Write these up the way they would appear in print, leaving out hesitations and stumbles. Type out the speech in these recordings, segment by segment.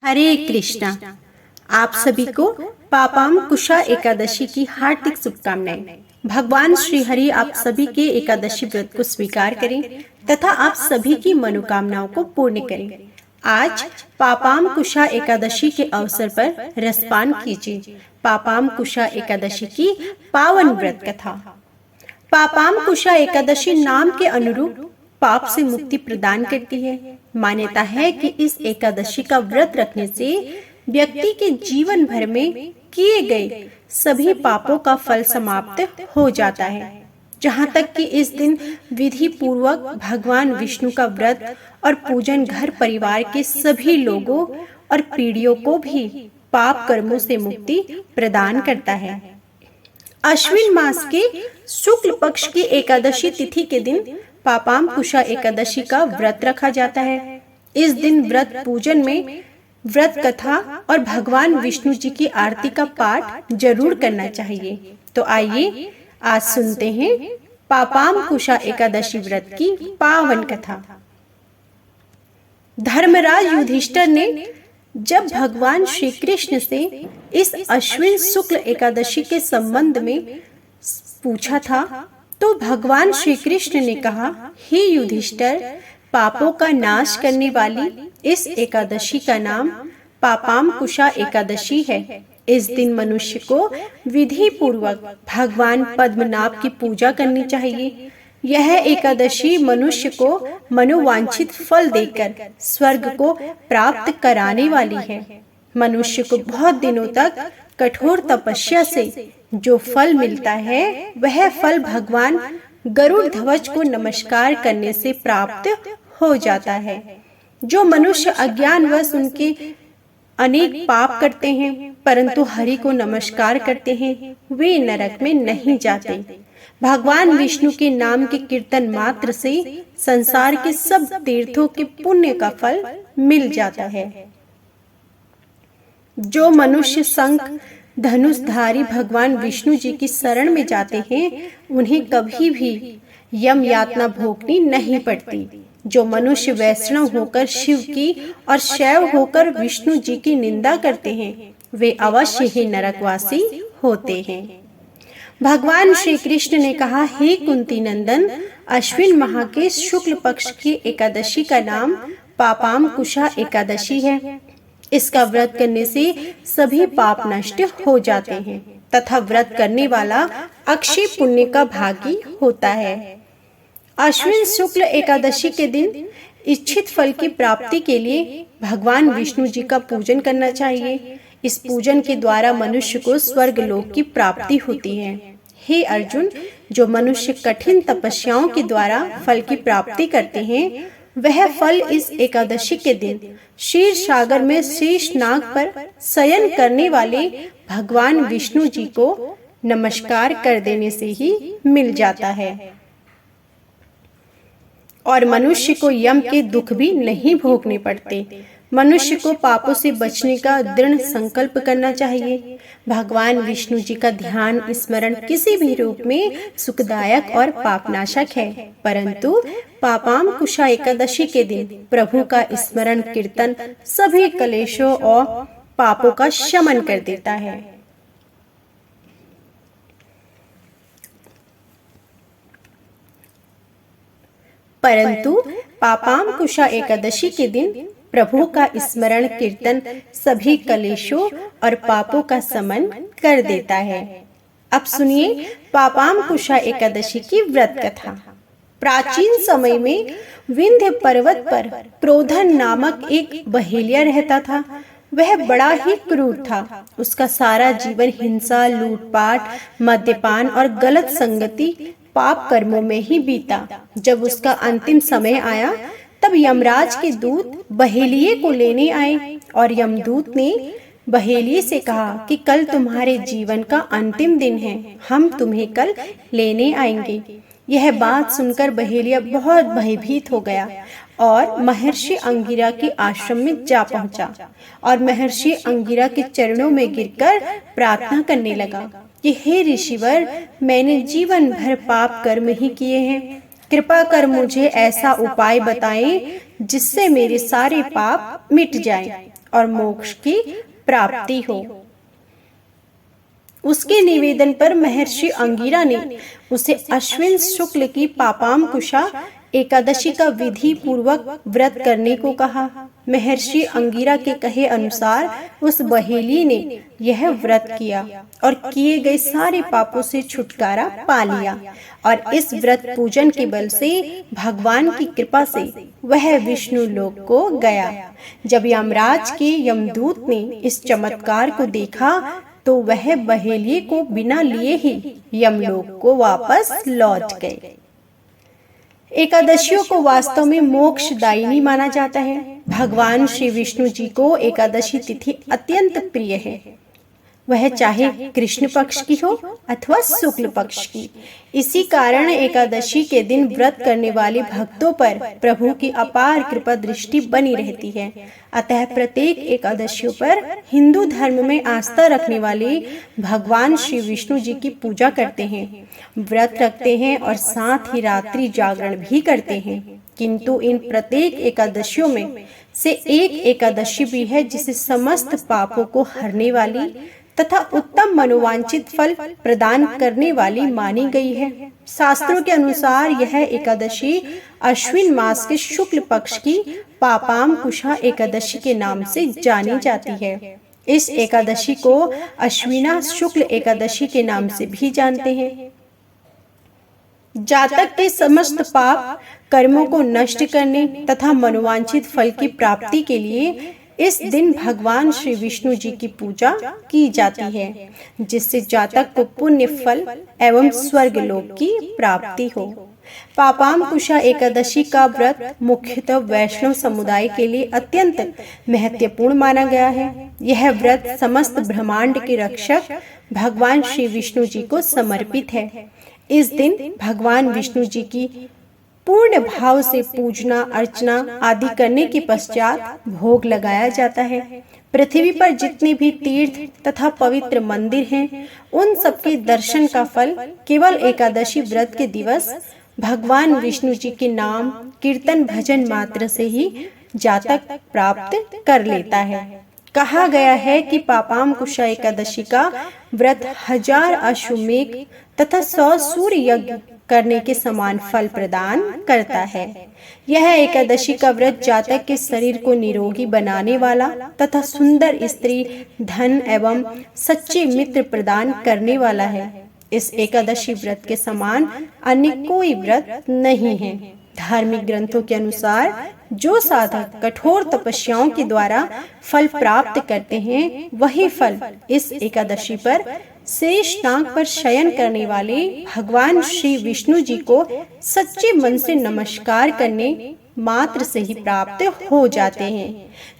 हरे कृष्णा। आप सभी को पापांकुशा एकादशी की हार्दिक शुभकामनाएं। भगवान श्री हरि आप सभी के एकादशी व्रत को स्वीकार करें तथा आप सभी की मनोकामनाओं को पूर्ण करें। आज पापांकुशा एकादशी के अवसर पर रसपान कीजिए। पापांकुशा एकादशी की पावन व्रत कथा। पापांकुशा एकादशी नाम के अनुरूप पाप से मुक्ति प्रदान करती है। मान्यता है कि इस एकादशी का व्रत रखने से व्यक्ति के जीवन भर में किए गए सभी पापों का फल समाप्त हो जाता है। जहाँ तक कि इस दिन विधि पूर्वक भगवान विष्णु का व्रत और पूजन घर परिवार के सभी लोगों और पीढ़ियों को भी पाप कर्मों से मुक्ति प्रदान करता है। अश्विन मास के शुक्ल पक्ष की एकादशी तिथि के दिन पापांकुशा एकादशी का व्रत रखा जाता है। इस दिन व्रत पूजन में व्रत कथा और भगवान विष्णु जी की आरती का पाठ जरूर करना चाहिए। तो आइए आज सुनते हैं पापांकुशा एकादशी व्रत की पावन कथा। धर्मराज युधिष्ठिर ने जब भगवान श्री कृष्ण से इस अश्विन शुक्ल एकादशी के संबंध में पूछा था तो भगवान श्री कृष्ण ने कहा, हे युधिष्ठिर, पापों का नाश करने वाली इस एकादशी का नाम पापांकुशा एकादशी है। इस दिन मनुष्य को विधि पूर्वक भगवान पद्मनाभ की पूजा करनी चाहिए। यह एकादशी मनुष्य को मनोवांछित फल देकर स्वर्ग को प्राप्त कराने वाली है। मनुष्य को बहुत दिनों तक कठोर तपस्या से जो फल मिलता है वह फल भगवान गरुड़ ध्वज को नमस्कार करने से प्राप्त हो जाता है। जो मनुष्य अज्ञानवश उनके अनेक पाप करते हैं परंतु हरि को नमस्कार करते हैं वे नरक में नहीं जाते। भगवान विष्णु के नाम के कीर्तन मात्र से संसार के सब तीर्थों के पुण्य का फल मिल जाता है। जो मनुष्य शंख धनुषधारी भगवान विष्णु जी की शरण में जाते हैं उन्हें कभी भी यम यातना भोगनी नहीं पड़ती। जो मनुष्य वैष्णव होकर शिव की और शैव होकर विष्णु जी की निंदा करते हैं वे अवश्य ही नरकवासी होते हैं। भगवान श्री कृष्ण ने कहा, हे कुंती नंदन, अश्विन माह के शुक्ल पक्ष की एकादशी का नाम पापांकुशा एकादशी है। इसका व्रत करने से सभी पाप नष्ट हो जाते हैं तथा व्रत करने वाला अक्षय पुण्य का भागी होता है। अश्विन शुक्ल एकादशी के दिन इच्छित फल की प्राप्ति के लिए भगवान विष्णु जी का पूजन करना चाहिए। इस पूजन के द्वारा मनुष्य को स्वर्ग लोक की प्राप्ति होती है। हे अर्जुन, जो मनुष्य कठिन तपस्याओं के द्वारा फल की प्राप्ति करते हैं वह फल इस एकादशी के दिन क्षीर सागर में शीश नाग पर शयन करने वाले भगवान विष्णु जी को नमस्कार कर देने से ही मिल जाता है और मनुष्य को यम के दुख भी नहीं भोगने पड़ते। मनुष्य को पापों से बचने का दृढ़ संकल्प करना चाहिए। भगवान विष्णु जी का ध्यान स्मरण किसी भी रूप में सुखदायक और पापनाशक है परंतु पापांकुशा एकादशी के दिन प्रभु का स्मरण कीर्तन सभी कलेशों और पापों का शमन कर देता है। परंतु पापांकुशा एकादशी के दिन प्रभु का स्मरण कीर्तन सभी कलेशों और पापों का शमन कर देता है। अब सुनिए पापांकुशा एकादशी की व्रत कथा। प्राचीन समय में विंध्य पर्वत पर क्रोधन नामक एक बहेलिया रहता था। वह बड़ा ही क्रूर था। उसका सारा जीवन हिंसा, लूटपाट, मद्यपान और गलत संगति पाप कर्मों में ही बीता। जब उसका अंतिम समय आया तब यमराज के दूत बहेलिये को लेने आए और यमदूत ने बहेलिये से कहा कि कल तुम्हारे जीवन का अंतिम दिन है, हम तुम्हें कल लेने आएंगे। यह बात सुनकर बहेलिया बहुत भयभीत हो गया और महर्षि अंगिरा के आश्रम में जा पहुंचा और महर्षि अंगिरा के चरणों में गिरकर प्रार्थना करने लगा कि हे ऋषिवर, मैंने जीवन भर पाप कर्म ही किए हैं। कृपा कर मुझे ऐसा उपाय बताएं जिससे मेरे सारे पाप मिट जाएं और मोक्ष की प्राप्ति हो। उसके निवेदन पर महर्षि अंगिरा ने उसे अश्विन शुक्ल की पापांकुशा एकादशी का विधि पूर्वक व्रत करने को कहा। महर्षि अंगिरा के कहे अनुसार उस बहेली ने यह व्रत किया और किए गए सारे पापों से छुटकारा पा लिया और इस व्रत पूजन के बल से भगवान की कृपा से वह विष्णु लोक को गया। जब यमराज के यमदूत ने इस चमत्कार को देखा तो वह बहेलिये को बिना लिए ही यमलोक को वापस लौट गए। एकादशियों को वास्तव में मोक्षदायिनी माना जाता है। भगवान श्री विष्णु जी को एकादशी तिथि अत्यंत प्रिय है, वह चाहे कृष्ण पक्ष की हो अथवा शुक्ल पक्ष की। इसी कारण एकादशी के दिन व्रत करने वाले भक्तों पर प्रभु की अपार कृपा दृष्टि बनी रहती है। अतः प्रत्येक एकादशियों पर हिंदू धर्म में आस्था रखने वाले भगवान श्री विष्णु जी की पूजा करते हैं, व्रत रखते हैं और साथ ही रात्रि जागरण भी करते हैं। किंतु इन प्रत्येक एकादशियों में से एक एकादशी भी है जिसे समस्त पापों को हरने वाली तथा उत्तम मनोवांछित फल प्रदान करने वाली मानी गई है। शास्त्रों के अनुसार यह एकादशी अश्विन मास के शुक्ल पक्ष की पापांकुशा एकादशी के नाम से जानी जाती है। इस एकादशी को अश्विना शुक्ल एकादशी के नाम से भी जानते हैं। जातक के समस्त पाप कर्मों को नष्ट करने तथा मनोवांछित फल की प्राप्ति के लिए इस दिन भगवान श्री विष्णु जी की पूजा की जाती है, जिससे जातक को पुण्य फल एवं स्वर्ग लोक की प्राप्ति हो। पापांकुशा एकादशी का व्रत मुख्यतः वैष्णव समुदाय के लिए अत्यंत महत्वपूर्ण माना गया है। यह व्रत समस्त ब्रह्मांड के रक्षक भगवान श्री विष्णु जी को समर्पित है। इस दिन भगवान विष्णु जी की पूर्ण भाव से पूजना अर्चना आदि करने के पश्चात भोग लगाया जाता है। पृथ्वी पर जितने भी तीर्थ तथा पवित्र मंदिर हैं, उन सबके दर्शन का फल केवल एकादशी व्रत के दिवस भगवान विष्णु जी के नाम कीर्तन भजन मात्र से ही जातक प्राप्त कर लेता है। कहा गया है कि पापांकुशा एकादशी का व्रत 1000 अश्वमेघ तथा 100 सूर्य यज्ञ करने के समान फल प्रदान करता है। यह एकादशी का व्रत जातक के शरीर को निरोगी बनाने वाला तथा सुंदर स्त्री, धन एवं सच्चे मित्र प्रदान करने वाला है। इस एकादशी व्रत के समान अन्य कोई व्रत नहीं है। धार्मिक ग्रंथों के अनुसार जो साधक कठोर तपस्याओं के द्वारा फल प्राप्त करते हैं, वही फल इस एकादशी पर शेष नाग पर शयन करने वाले भगवान श्री विष्णु जी को सच्चे मन से नमस्कार करने मात्र से ही प्राप्त हो जाते हैं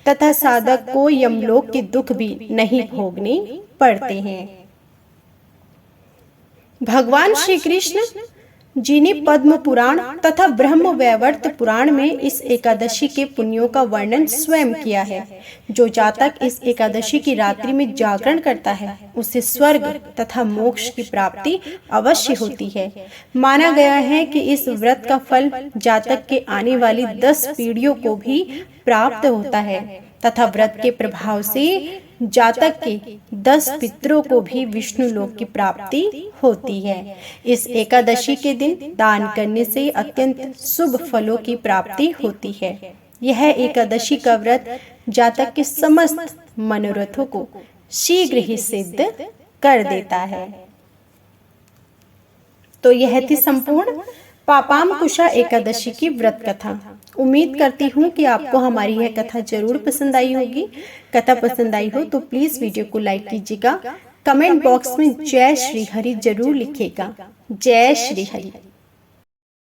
तथा साधक को यमलोक के दुख भी नहीं भोगने पड़ते हैं। भगवान श्री कृष्ण जी ने पद्म पुराण तथा ब्रह्म वैवर्त पुराण में इस एकादशी के पुण्यों का वर्णन स्वयं किया है। जो जातक इस एकादशी की रात्रि में जागरण करता है, उसे स्वर्ग तथा मोक्ष की प्राप्ति अवश्य होती है। माना गया है कि इस व्रत का फल जातक के आने वाली 10 पीढ़ियों को भी प्राप्त होता है तथा व्रत के प्रभाव से जातक के 10 पितरों को भी विष्णु लोक की प्राप्ति होती है। इस एकादशी के दिन दान करने से अत्यंत शुभ फलों की प्राप्ति होती है। यह एकादशी का व्रत जातक के समस्त मनोरथों को शीघ्र ही सिद्ध कर देता है। तो यह थी संपूर्ण पापांकुशा एकादशी की व्रत कथा। उम्मीद करती हूँ कि आपको हमारी यह कथा जरूर पसंद आई होगी। कथा पसंद आई हो तो प्लीज वीडियो को लाइक कीजिएगा। कमेंट बॉक्स में जय श्री हरि जरूर लिखिएगा। जय श्री हरि।